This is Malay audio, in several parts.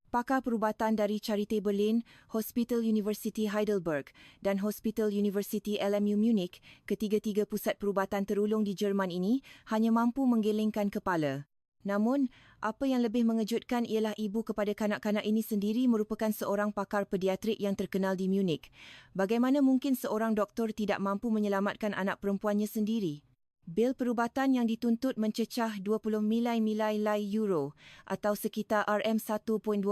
Pakar perubatan dari Charité Berlin, Hospital University Heidelberg dan Hospital University LMU Munich, ketiga-tiga pusat perubatan terulung di Jerman ini hanya mampu menggelengkan kepala. Namun, apa yang lebih mengejutkan ialah ibu kepada kanak-kanak ini sendiri merupakan seorang pakar pediatrik yang terkenal di Munich. Bagaimana mungkin seorang doktor tidak mampu menyelamatkan anak perempuannya sendiri? Bil perubatan yang dituntut mencecah 20 milai euro atau sekitar RM1.25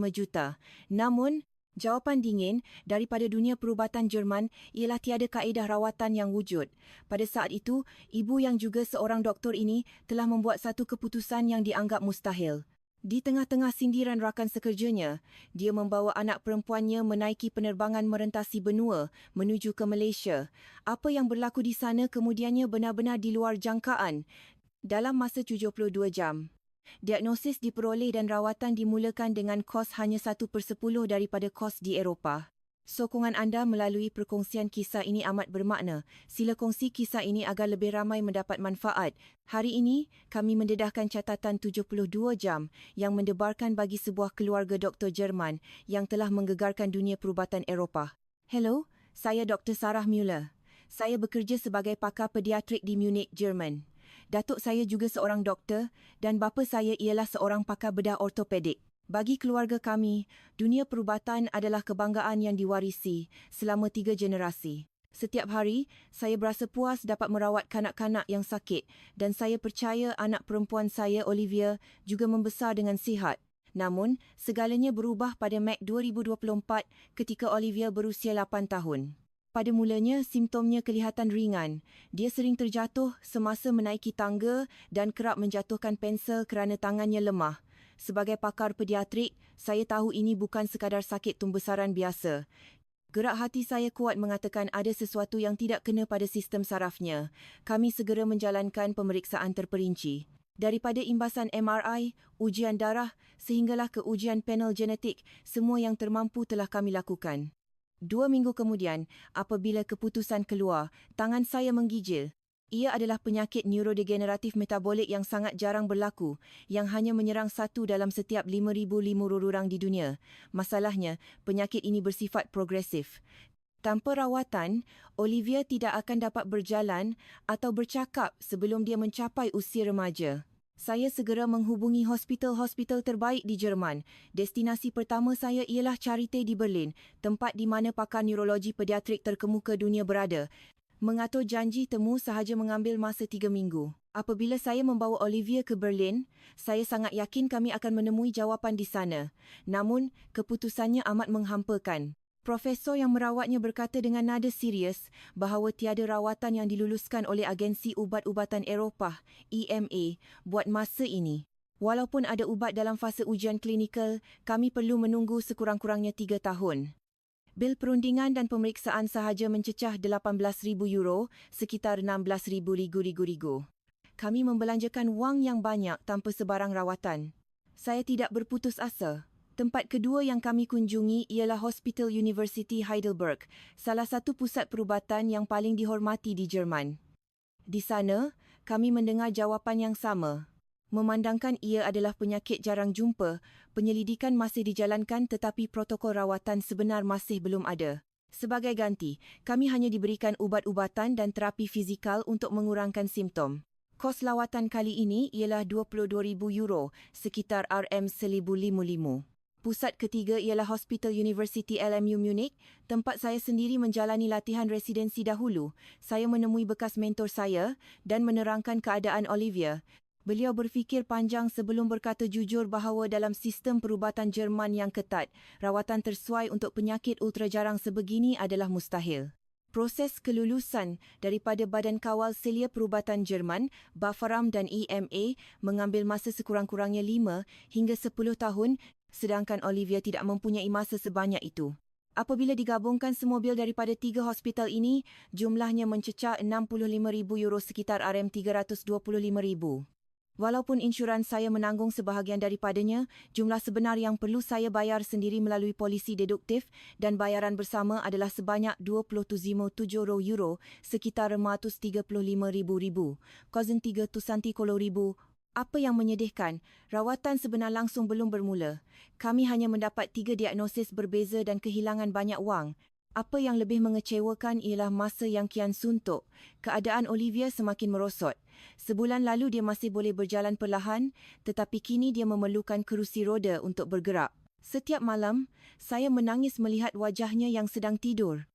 juta. Namun, jawapan dingin daripada dunia perubatan Jerman ialah tiada kaedah rawatan yang wujud. Pada saat itu, ibu yang juga seorang doktor ini telah membuat satu keputusan yang dianggap mustahil. Di tengah-tengah sindiran rakan sekerjanya, dia membawa anak perempuannya menaiki penerbangan merentasi benua menuju ke Malaysia. Apa yang berlaku di sana kemudiannya benar-benar di luar jangkaan dalam masa 72 jam. Diagnosis diperoleh dan rawatan dimulakan dengan kos hanya 1/10 daripada kos di Eropah. Sokongan anda melalui perkongsian kisah ini amat bermakna. Sila kongsi kisah ini agar lebih ramai mendapat manfaat. Hari ini, kami mendedahkan catatan 72 jam yang mendebarkan bagi sebuah keluarga doktor Jerman yang telah menggegarkan dunia perubatan Eropah. Hello, saya Dr. Sarah Müller. Saya bekerja sebagai pakar pediatrik di Munich, Jerman. Datuk saya juga seorang doktor dan bapa saya ialah seorang pakar bedah ortopedik. Bagi keluarga kami, dunia perubatan adalah kebanggaan yang diwarisi selama 3 generasi. Setiap hari, saya berasa puas dapat merawat kanak-kanak yang sakit dan saya percaya anak perempuan saya, Olivia, juga membesar dengan sihat. Namun, segalanya berubah pada Mac 2024 ketika Olivia berusia 8 tahun. Pada mulanya, simptomnya kelihatan ringan. Dia sering terjatuh semasa menaiki tangga dan kerap menjatuhkan pensel kerana tangannya lemah. Sebagai pakar pediatrik, saya tahu ini bukan sekadar sakit tumbesaran biasa. Gerak hati saya kuat mengatakan ada sesuatu yang tidak kena pada sistem sarafnya. Kami segera menjalankan pemeriksaan terperinci. Daripada imbasan MRI, ujian darah, sehinggalah ke ujian panel genetik, semua yang termampu telah kami lakukan. 2 minggu kemudian, apabila keputusan keluar, tangan saya menggigil. Ia adalah penyakit neurodegeneratif metabolik yang sangat jarang berlaku, yang hanya menyerang 1 dalam setiap 5,500 orang di dunia. Masalahnya, penyakit ini bersifat progresif. Tanpa rawatan, Olivia tidak akan dapat berjalan atau bercakap sebelum dia mencapai usia remaja. Saya segera menghubungi hospital-hospital terbaik di Jerman. Destinasi pertama saya ialah Charité di Berlin, tempat di mana pakar neurologi pediatrik terkemuka dunia berada. Mengatur janji temu sahaja mengambil masa 3 minggu. Apabila saya membawa Olivia ke Berlin, saya sangat yakin kami akan menemui jawapan di sana. Namun, keputusannya amat menghampakan. Profesor yang merawatnya berkata dengan nada serius bahawa tiada rawatan yang diluluskan oleh Agensi Ubat-Ubatan Eropah, EMA, buat masa ini. Walaupun ada ubat dalam fasa ujian klinikal, kami perlu menunggu sekurang-kurangnya 3 tahun. Bil perundingan dan pemeriksaan sahaja mencecah 18,000 euro, sekitar 16,000 rigu. Kami membelanjakan wang yang banyak tanpa sebarang rawatan. Saya tidak berputus asa. Tempat kedua yang kami kunjungi ialah Hospital University Heidelberg, salah satu pusat perubatan yang paling dihormati di Jerman. Di sana, kami mendengar jawapan yang sama. Memandangkan ia adalah penyakit jarang jumpa, penyelidikan masih dijalankan tetapi protokol rawatan sebenar masih belum ada. Sebagai ganti, kami hanya diberikan ubat-ubatan dan terapi fizikal untuk mengurangkan simptom. Kos lawatan kali ini ialah 22,000 euro, sekitar RM1,055. Pusat ketiga ialah Hospital University LMU Munich, tempat saya sendiri menjalani latihan residensi dahulu. Saya menemui bekas mentor saya dan menerangkan keadaan Olivia. Beliau berfikir panjang sebelum berkata jujur bahawa dalam sistem perubatan Jerman yang ketat, rawatan tersuai untuk penyakit ultra jarang sebegini adalah mustahil. Proses kelulusan daripada Badan Kawal Selia Perubatan Jerman, BAFARM dan EMA mengambil masa sekurang-kurangnya 5 hingga 10 tahun, sedangkan Olivia tidak mempunyai masa sebanyak itu. Apabila digabungkan semua bil daripada 3 hospital ini, jumlahnya mencecah 65,000 euro, sekitar RM325,000. Walaupun insurans saya menanggung sebahagian daripadanya, jumlah sebenar yang perlu saya bayar sendiri melalui polisi deduktif dan bayaran bersama adalah sebanyak 27,7 euro, sekitar RM435,000. Kozen 3 tusanti ribu Apa yang menyedihkan, rawatan sebenar langsung belum bermula. Kami hanya mendapat 3 diagnosis berbeza dan kehilangan banyak wang. Apa yang lebih mengecewakan ialah masa yang kian suntuk. Keadaan Olivia semakin merosot. Sebulan lalu dia masih boleh berjalan perlahan, tetapi kini dia memerlukan kerusi roda untuk bergerak. Setiap malam, saya menangis melihat wajahnya yang sedang tidur.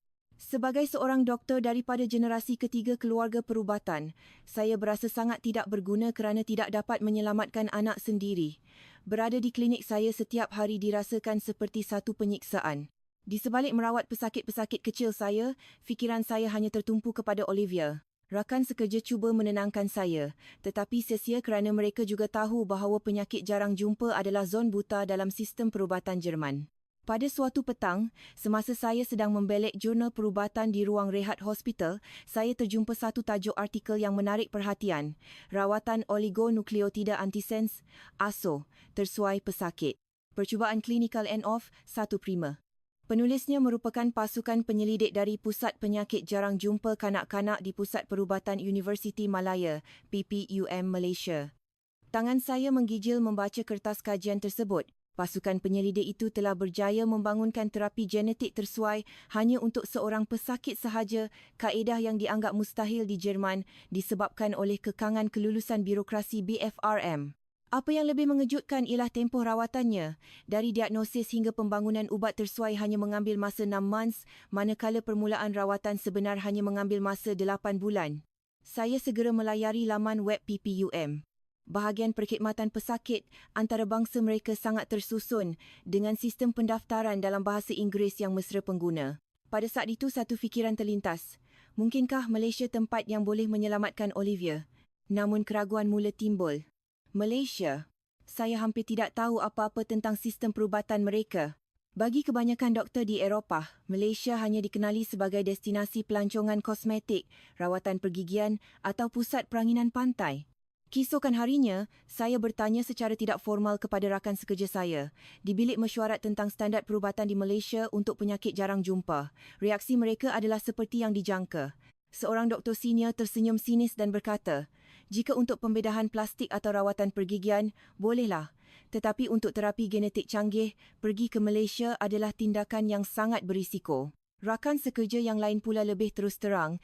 Sebagai seorang doktor daripada generasi ketiga keluarga perubatan, saya berasa sangat tidak berguna kerana tidak dapat menyelamatkan anak sendiri. Berada di klinik saya setiap hari dirasakan seperti satu penyiksaan. Di sebalik merawat pesakit-pesakit kecil saya, fikiran saya hanya tertumpu kepada Olivia. Rakan sekerja cuba menenangkan saya, tetapi sia-sia kerana mereka juga tahu bahawa penyakit jarang jumpa adalah zon buta dalam sistem perubatan Jerman. Pada suatu petang, semasa saya sedang membelek jurnal perubatan di ruang rehat hospital, saya terjumpa satu tajuk artikel yang menarik perhatian. Rawatan oligonukleotida antisens, ASO, tersuai pesakit. Percubaan klinikal N-OFF 1'. Penulisnya merupakan pasukan penyelidik dari Pusat Penyakit Jarang Jumpa Kanak-Kanak di Pusat Perubatan Universiti Malaya, PPUM Malaysia. Tangan saya menggigil membaca kertas kajian tersebut. Pasukan penyelidik itu telah berjaya membangunkan terapi genetik tersuai hanya untuk seorang pesakit sahaja, kaedah yang dianggap mustahil di Jerman disebabkan oleh kekangan kelulusan birokrasi BFRM. Apa yang lebih mengejutkan ialah tempoh rawatannya. Dari diagnosis hingga pembangunan ubat tersuai hanya mengambil masa 6 months, manakala permulaan rawatan sebenar hanya mengambil masa 8 bulan. Saya segera melayari laman web PPUM. Bahagian perkhidmatan pesakit antarabangsa mereka sangat tersusun dengan sistem pendaftaran dalam bahasa Inggeris yang mesra pengguna. Pada saat itu satu fikiran terlintas. Mungkinkah Malaysia tempat yang boleh menyelamatkan Olivia? Namun keraguan mula timbul. Malaysia? Saya hampir tidak tahu apa-apa tentang sistem perubatan mereka. Bagi kebanyakan doktor di Eropah, Malaysia hanya dikenali sebagai destinasi pelancongan kosmetik, rawatan pergigian atau pusat peranginan pantai. Keesokan harinya, saya bertanya secara tidak formal kepada rakan sekerja saya di bilik mesyuarat tentang standard perubatan di Malaysia untuk penyakit jarang jumpa. Reaksi mereka adalah seperti yang dijangka. Seorang doktor senior tersenyum sinis dan berkata, jika untuk pembedahan plastik atau rawatan pergigian, bolehlah. Tetapi untuk terapi genetik canggih, pergi ke Malaysia adalah tindakan yang sangat berisiko. Rakan sekerja yang lain pula lebih terus terang,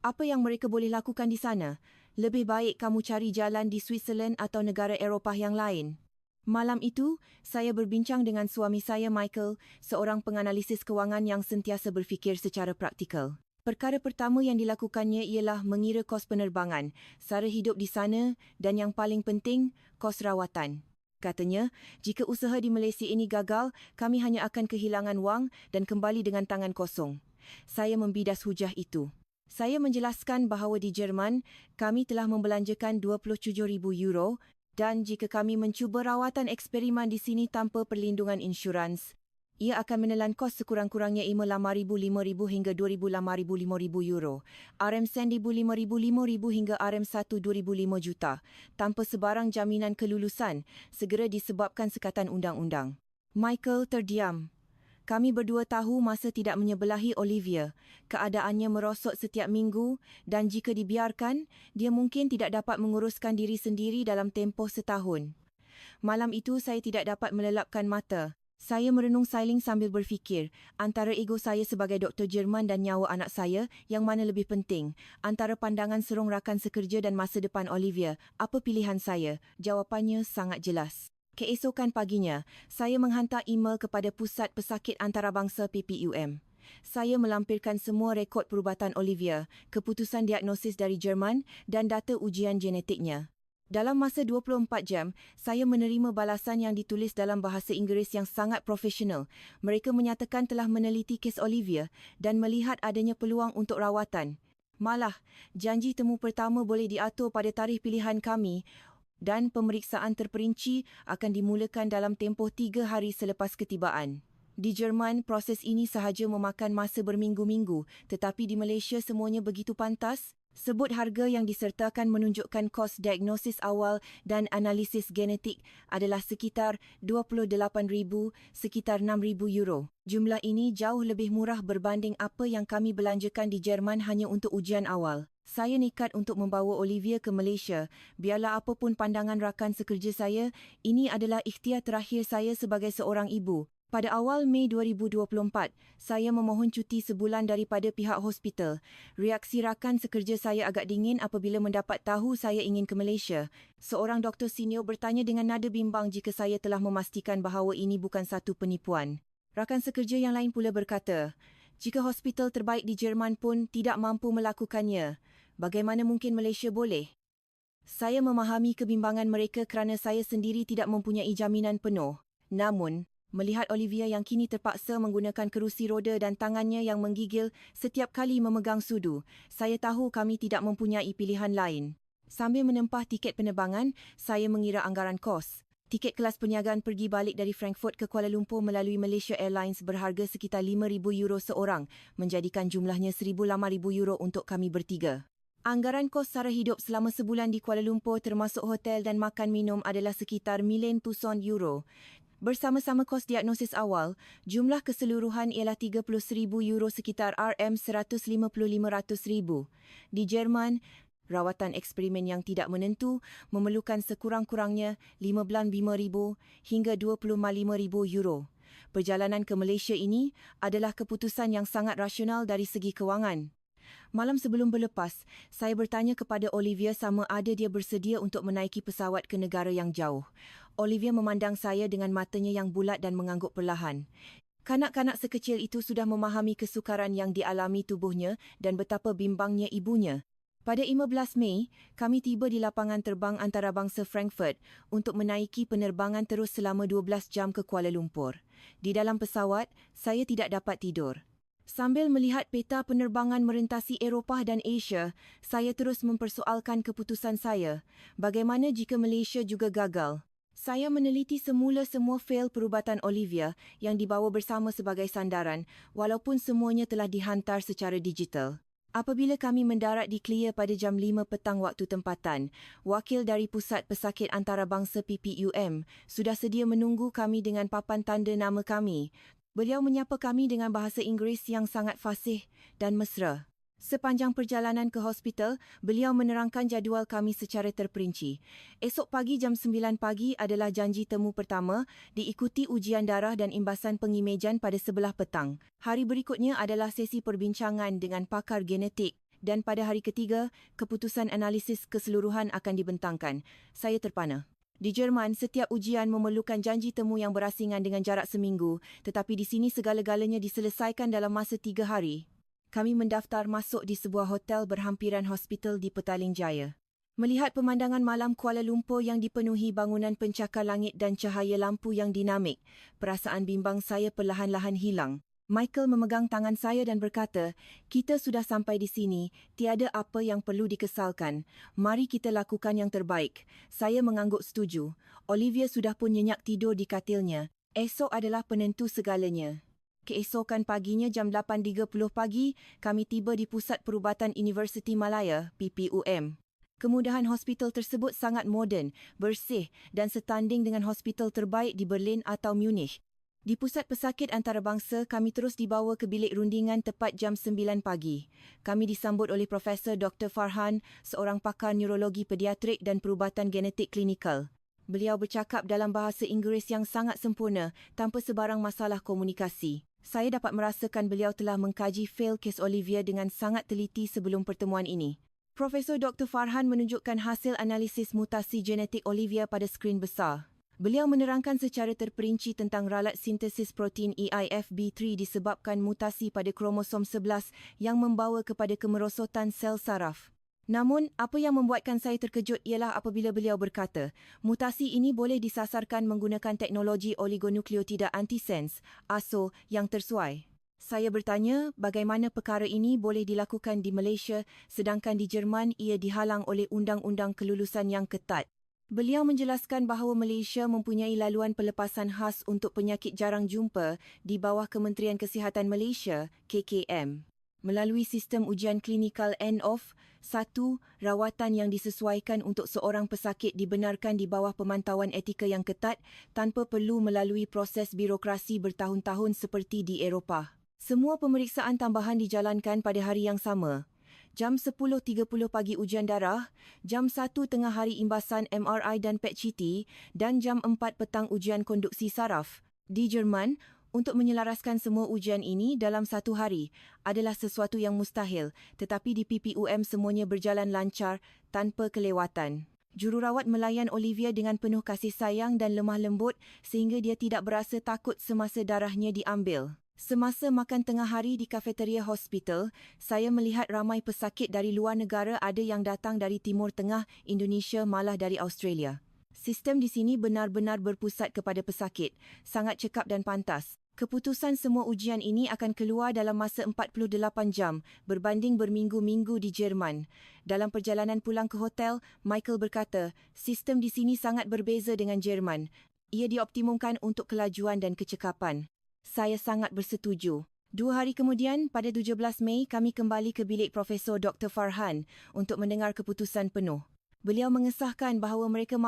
apa yang mereka boleh lakukan di sana? Lebih baik kamu cari jalan di Switzerland atau negara Eropah yang lain. Malam itu, saya berbincang dengan suami saya Michael, seorang penganalisis kewangan yang sentiasa berfikir secara praktikal. Perkara pertama yang dilakukannya ialah mengira kos penerbangan, sara hidup di sana dan yang paling penting, kos rawatan. Katanya, jika usaha di Malaysia ini gagal, kami hanya akan kehilangan wang dan kembali dengan tangan kosong. Saya membidas hujah itu. Saya menjelaskan bahawa di Jerman, kami telah membelanjakan €27,000 dan jika kami mencuba rawatan eksperimen di sini tanpa perlindungan insurans, ia akan menelan kos sekurang-kurangnya RM5,000 hingga €2,500 RM RM5,000 hingga RM1 $2,500 juta, tanpa sebarang jaminan kelulusan, segera disebabkan sekatan undang-undang. Michael terdiam. Kami berdua tahu masa tidak menyebelahi Olivia. Keadaannya merosot setiap minggu dan jika dibiarkan, dia mungkin tidak dapat menguruskan diri sendiri dalam tempoh setahun. Malam itu saya tidak dapat melelapkan mata. Saya merenung sailing sambil berfikir, antara ego saya sebagai doktor Jerman dan nyawa anak saya, yang mana lebih penting? Antara pandangan serong rakan sekerja dan masa depan Olivia, apa pilihan saya? Jawapannya sangat jelas. Keesokan paginya, saya menghantar email kepada Pusat Pesakit Antarabangsa PPUM. Saya melampirkan semua rekod perubatan Olivia, keputusan diagnosis dari Jerman dan data ujian genetiknya. Dalam masa 24 jam, saya menerima balasan yang ditulis dalam bahasa Inggeris yang sangat profesional. Mereka menyatakan telah meneliti kes Olivia dan melihat adanya peluang untuk rawatan. Malah, janji temu pertama boleh diatur pada tarikh pilihan kami dan pemeriksaan terperinci akan dimulakan dalam tempoh 3 hari selepas ketibaan. Di Jerman, proses ini sahaja memakan masa berminggu-minggu, tetapi di Malaysia semuanya begitu pantas. Sebut harga yang disertakan menunjukkan kos diagnosis awal dan analisis genetik adalah sekitar $28,000, sekitar €6,000. Jumlah ini jauh lebih murah berbanding apa yang kami belanjakan di Jerman hanya untuk ujian awal. Saya nekat untuk membawa Olivia ke Malaysia. Biarlah apapun pandangan rakan sekerja saya, ini adalah ikhtiar terakhir saya sebagai seorang ibu. Pada awal Mei 2024, saya memohon cuti sebulan daripada pihak hospital. Reaksi rakan sekerja saya agak dingin apabila mendapat tahu saya ingin ke Malaysia. Seorang doktor senior bertanya dengan nada bimbang jika saya telah memastikan bahawa ini bukan satu penipuan. Rakan sekerja yang lain pula berkata, jika hospital terbaik di Jerman pun tidak mampu melakukannya, bagaimana mungkin Malaysia boleh? Saya memahami kebimbangan mereka kerana saya sendiri tidak mempunyai jaminan penuh. Namun, melihat Olivia yang kini terpaksa menggunakan kerusi roda dan tangannya yang menggigil setiap kali memegang sudu, saya tahu kami tidak mempunyai pilihan lain. Sambil menempah tiket penerbangan, saya mengira anggaran kos. Tiket kelas perniagaan pergi balik dari Frankfurt ke Kuala Lumpur melalui Malaysia Airlines berharga sekitar €5,000 seorang, menjadikan jumlahnya €8,000 untuk kami bertiga. Anggaran kos sara hidup selama sebulan di Kuala Lumpur termasuk hotel dan makan minum adalah sekitar €1,000,000. Bersama-sama kos diagnosis awal, jumlah keseluruhan ialah €30,000 sekitar RM155,000. Di Jerman, rawatan eksperimen yang tidak menentu memerlukan sekurang-kurangnya €15,000 hingga €25,000. Perjalanan ke Malaysia ini adalah keputusan yang sangat rasional dari segi kewangan. Malam sebelum berlepas, saya bertanya kepada Olivia sama ada dia bersedia untuk menaiki pesawat ke negara yang jauh. Olivia memandang saya dengan matanya yang bulat dan mengangguk perlahan. Kanak-kanak sekecil itu sudah memahami kesukaran yang dialami tubuhnya dan betapa bimbangnya ibunya. Pada 15 Mei, kami tiba di lapangan terbang antarabangsa Frankfurt untuk menaiki penerbangan terus selama 12 jam ke Kuala Lumpur. Di dalam pesawat, saya tidak dapat tidur. Sambil melihat peta penerbangan merentasi Eropah dan Asia, saya terus mempersoalkan keputusan saya. Bagaimana jika Malaysia juga gagal? Saya meneliti semula semua fail perubatan Olivia yang dibawa bersama sebagai sandaran, walaupun semuanya telah dihantar secara digital. Apabila kami mendarat di Clear pada jam 5 petang waktu tempatan, wakil dari Pusat Pesakit Antarabangsa PPUM sudah sedia menunggu kami dengan papan tanda nama kami. Beliau menyapa kami dengan bahasa Inggeris yang sangat fasih dan mesra. Sepanjang perjalanan ke hospital, beliau menerangkan jadual kami secara terperinci. Esok pagi jam 9 pagi adalah janji temu pertama, diikuti ujian darah dan imbasan pengimejan pada sebelah petang. Hari berikutnya adalah sesi perbincangan dengan pakar genetik dan pada hari ketiga, keputusan analisis keseluruhan akan dibentangkan. Saya terpana. Di Jerman, setiap ujian memerlukan janji temu yang berasingan dengan jarak seminggu, tetapi di sini segala-galanya diselesaikan dalam masa 3 hari. Kami mendaftar masuk di sebuah hotel berhampiran hospital di Petaling Jaya. Melihat pemandangan malam Kuala Lumpur yang dipenuhi bangunan pencakar langit dan cahaya lampu yang dinamik, perasaan bimbang saya perlahan-lahan hilang. Michael memegang tangan saya dan berkata, kita sudah sampai di sini, tiada apa yang perlu dikesalkan. Mari kita lakukan yang terbaik. Saya mengangguk setuju. Olivia sudah pun nyenyak tidur di katilnya. Esok adalah penentu segalanya. Keesokan paginya jam 8.30 pagi, kami tiba di Pusat Perubatan Universiti Malaya, PPUM. Kemudahan hospital tersebut sangat moden, bersih dan setanding dengan hospital terbaik di Berlin atau Munich. Di Pusat Pesakit Antarabangsa, kami terus dibawa ke bilik rundingan tepat jam 9 pagi. Kami disambut oleh Profesor Dr. Farhan, seorang pakar neurologi pediatrik dan perubatan genetik klinikal. Beliau bercakap dalam bahasa Inggeris yang sangat sempurna tanpa sebarang masalah komunikasi. Saya dapat merasakan beliau telah mengkaji fail kes Olivia dengan sangat teliti sebelum pertemuan ini. Profesor Dr. Farhan menunjukkan hasil analisis mutasi genetik Olivia pada skrin besar. Beliau menerangkan secara terperinci tentang ralat sintesis protein EIFB3 disebabkan mutasi pada kromosom 11 yang membawa kepada kemerosotan sel saraf. Namun, apa yang membuatkan saya terkejut ialah apabila beliau berkata, mutasi ini boleh disasarkan menggunakan teknologi oligonukleotida antisense, ASO, yang tersuai. Saya bertanya bagaimana perkara ini boleh dilakukan di Malaysia sedangkan di Jerman ia dihalang oleh undang-undang kelulusan yang ketat. Beliau menjelaskan bahawa Malaysia mempunyai laluan pelepasan khas untuk penyakit jarang jumpa di bawah Kementerian Kesihatan Malaysia, KKM. Melalui sistem ujian klinikal N-OFF, satu, rawatan yang disesuaikan untuk seorang pesakit dibenarkan di bawah pemantauan etika yang ketat tanpa perlu melalui proses birokrasi bertahun-tahun seperti di Eropah. Semua pemeriksaan tambahan dijalankan pada hari yang sama. Jam 10.30 pagi ujian darah, jam 1 tengah hari imbasan MRI dan PET CT dan jam 4 petang ujian konduksi saraf. Di Jerman, untuk menyelaraskan semua ujian ini dalam satu hari adalah sesuatu yang mustahil, tetapi di PPUM semuanya berjalan lancar tanpa kelewatan. Jururawat melayan Olivia dengan penuh kasih sayang dan lemah lembut sehingga dia tidak berasa takut semasa darahnya diambil. Semasa makan tengah hari di kafeteria hospital, saya melihat ramai pesakit dari luar negara, ada yang datang dari Timur Tengah, Indonesia, malah dari Australia. Sistem di sini benar-benar berpusat kepada pesakit, sangat cekap dan pantas. Keputusan semua ujian ini akan keluar dalam masa 48 jam berbanding berminggu-minggu di Jerman. Dalam perjalanan pulang ke hotel, Michael berkata, sistem di sini sangat berbeza dengan Jerman. Ia dioptimumkan untuk kelajuan dan kecekapan. Saya sangat bersetuju. 2 hari kemudian, pada 17 Mei, kami kembali ke bilik Profesor Dr. Farhan untuk mendengar keputusan penuh. Beliau mengesahkan bahawa mereka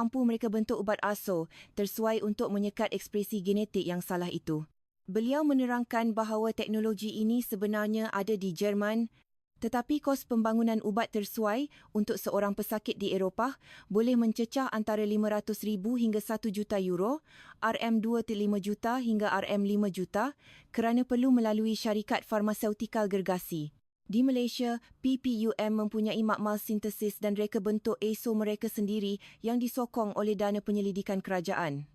bentuk ubat ASO tersuai untuk menyekat ekspresi genetik yang salah itu. Beliau menerangkan bahawa teknologi ini sebenarnya ada di Jerman, tetapi kos pembangunan ubat tersuai untuk seorang pesakit di Eropah boleh mencecah antara 500,000 hingga 1 juta euro, RM2.5 juta hingga RM5 juta kerana perlu melalui syarikat farmaseutikal gergasi. Di Malaysia, PPUM mempunyai makmal sintesis dan reka bentuk ASO mereka sendiri yang disokong oleh dana penyelidikan kerajaan.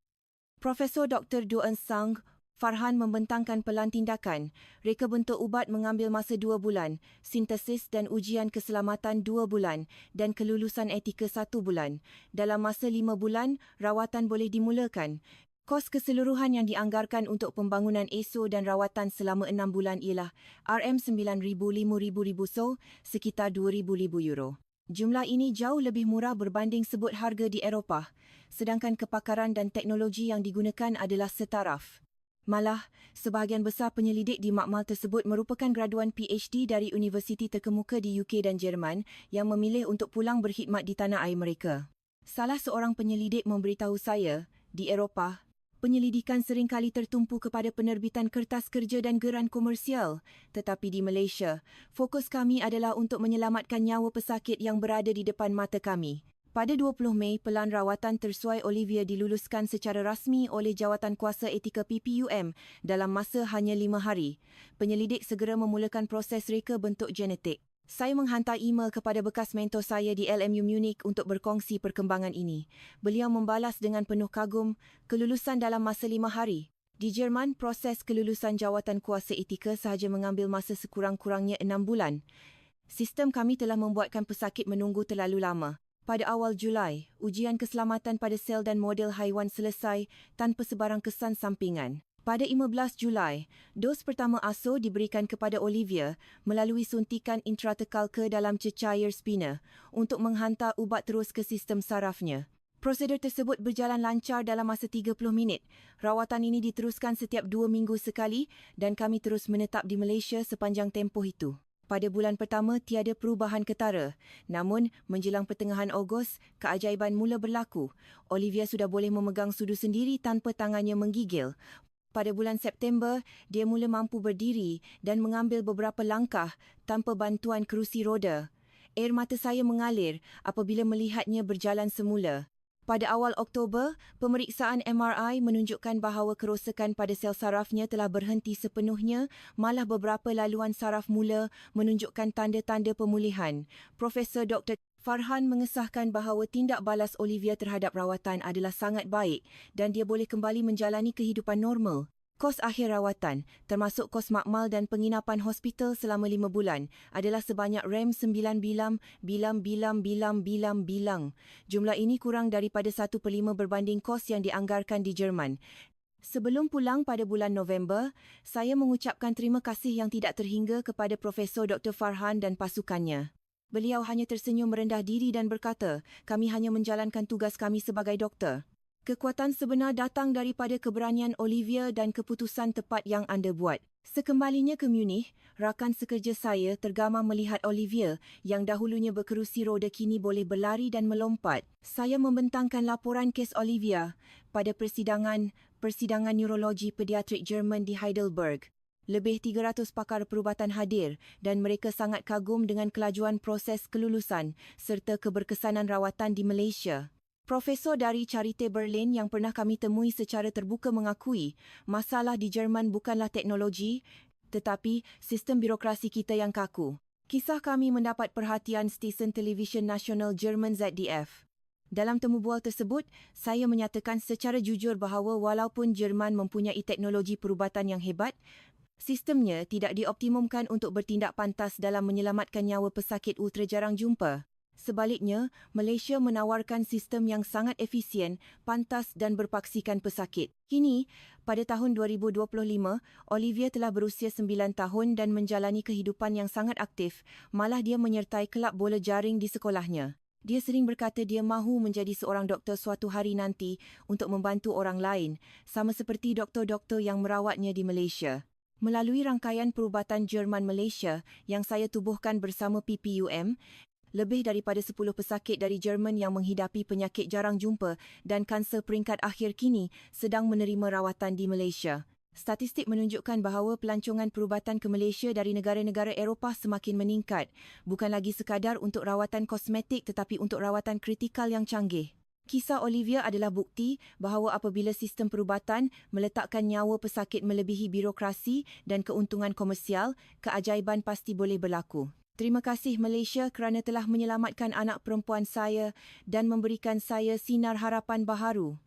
Profesor Dr. Doan Sang Farhan membentangkan pelan tindakan. Reka bentuk ubat mengambil masa 2 bulan, sintesis dan ujian keselamatan 2 bulan dan kelulusan etika 1 bulan. Dalam masa 5 bulan, rawatan boleh dimulakan. Kos keseluruhan yang dianggarkan untuk pembangunan ASO dan rawatan selama 6 bulan ialah RM9,000 so, sekitar €2,000. Jumlah ini jauh lebih murah berbanding sebut harga di Eropah, sedangkan kepakaran dan teknologi yang digunakan adalah setaraf. Malah, sebahagian besar penyelidik di makmal tersebut merupakan graduan PhD dari universiti terkemuka di UK dan Jerman yang memilih untuk pulang berkhidmat di tanah air mereka. Salah seorang penyelidik memberitahu saya, di Eropah, penyelidikan seringkali tertumpu kepada penerbitan kertas kerja dan geran komersial. Tetapi di Malaysia, fokus kami adalah untuk menyelamatkan nyawa pesakit yang berada di depan mata kami. Pada 20 Mei, pelan rawatan tersuai Olivia diluluskan secara rasmi oleh Jawatankuasa Etika PPUM dalam masa hanya 5 hari. Penyelidik segera memulakan proses reka bentuk genetik. Saya menghantar email kepada bekas mentor saya di LMU Munich untuk berkongsi perkembangan ini. Beliau membalas dengan penuh kagum, kelulusan dalam masa 5 hari. Di Jerman, proses kelulusan Jawatankuasa Etika sahaja mengambil masa sekurang-kurangnya 6 bulan. Sistem kami telah membuatkan pesakit menunggu terlalu lama. Pada awal Julai, ujian keselamatan pada sel dan model haiwan selesai tanpa sebarang kesan sampingan. Pada 15 Julai, dos pertama ASO diberikan kepada Olivia melalui suntikan intratekal ke dalam cecair spina untuk menghantar ubat terus ke sistem sarafnya. Prosedur tersebut berjalan lancar dalam masa 30 minit. Rawatan ini diteruskan setiap 2 minggu sekali dan kami terus menetap di Malaysia sepanjang tempoh itu. Pada bulan pertama, tiada perubahan ketara. Namun, menjelang pertengahan Ogos, keajaiban mula berlaku. Olivia sudah boleh memegang sudu sendiri tanpa tangannya menggigil. Pada bulan September, dia mula mampu berdiri dan mengambil beberapa langkah tanpa bantuan kerusi roda. Air mata saya mengalir apabila melihatnya berjalan semula. Pada awal Oktober, pemeriksaan MRI menunjukkan bahawa kerosakan pada sel sarafnya telah berhenti sepenuhnya, malah beberapa laluan saraf mula menunjukkan tanda-tanda pemulihan. Profesor Dr. Farhan mengesahkan bahawa tindak balas Olivia terhadap rawatan adalah sangat baik dan dia boleh kembali menjalani kehidupan normal. Kos akhir rawatan, termasuk kos makmal dan penginapan hospital selama 5 bulan, adalah sebanyak RM9 bilang. Jumlah ini kurang daripada 1/5 berbanding kos yang dianggarkan di Jerman. Sebelum pulang pada bulan November, saya mengucapkan terima kasih yang tidak terhingga kepada Profesor Dr. Farhan dan pasukannya. Beliau hanya tersenyum merendah diri dan berkata, kami hanya menjalankan tugas kami sebagai doktor. Kekuatan sebenar datang daripada keberanian Olivia dan keputusan tepat yang anda buat. Sekembalinya ke Munich, rakan sekerja saya tergamam melihat Olivia yang dahulunya berkerusi roda kini boleh berlari dan melompat. Saya membentangkan laporan kes Olivia pada persidangan neurologi pediatrik Jerman di Heidelberg. Lebih 300 pakar perubatan hadir dan mereka sangat kagum dengan kelajuan proses kelulusan serta keberkesanan rawatan di Malaysia. Profesor dari Charité Berlin yang pernah kami temui secara terbuka mengakui masalah di Jerman bukanlah teknologi tetapi sistem birokrasi kita yang kaku. Kisah kami mendapat perhatian stesen televisyen nasional Jerman ZDF. Dalam temu bual tersebut, saya menyatakan secara jujur bahawa walaupun Jerman mempunyai teknologi perubatan yang hebat, sistemnya tidak dioptimumkan untuk bertindak pantas dalam menyelamatkan nyawa pesakit ultra jarang jumpa. Sebaliknya, Malaysia menawarkan sistem yang sangat efisien, pantas dan berpaksikan pesakit. Kini, pada tahun 2025, Olivia telah berusia 9 tahun dan menjalani kehidupan yang sangat aktif, malah dia menyertai kelab bola jaring di sekolahnya. Dia sering berkata dia mahu menjadi seorang doktor suatu hari nanti untuk membantu orang lain, sama seperti doktor-doktor yang merawatnya di Malaysia. Melalui rangkaian perubatan Jerman Malaysia yang saya tubuhkan bersama PPUM, lebih daripada 10 pesakit dari Jerman yang menghidapi penyakit jarang jumpa dan kanser peringkat akhir kini sedang menerima rawatan di Malaysia. Statistik menunjukkan bahawa pelancongan perubatan ke Malaysia dari negara-negara Eropah semakin meningkat, bukan lagi sekadar untuk rawatan kosmetik tetapi untuk rawatan kritikal yang canggih. Kisah Olivia adalah bukti bahawa apabila sistem perubatan meletakkan nyawa pesakit melebihi birokrasi dan keuntungan komersial, keajaiban pasti boleh berlaku. Terima kasih Malaysia kerana telah menyelamatkan anak perempuan saya dan memberikan saya sinar harapan baharu.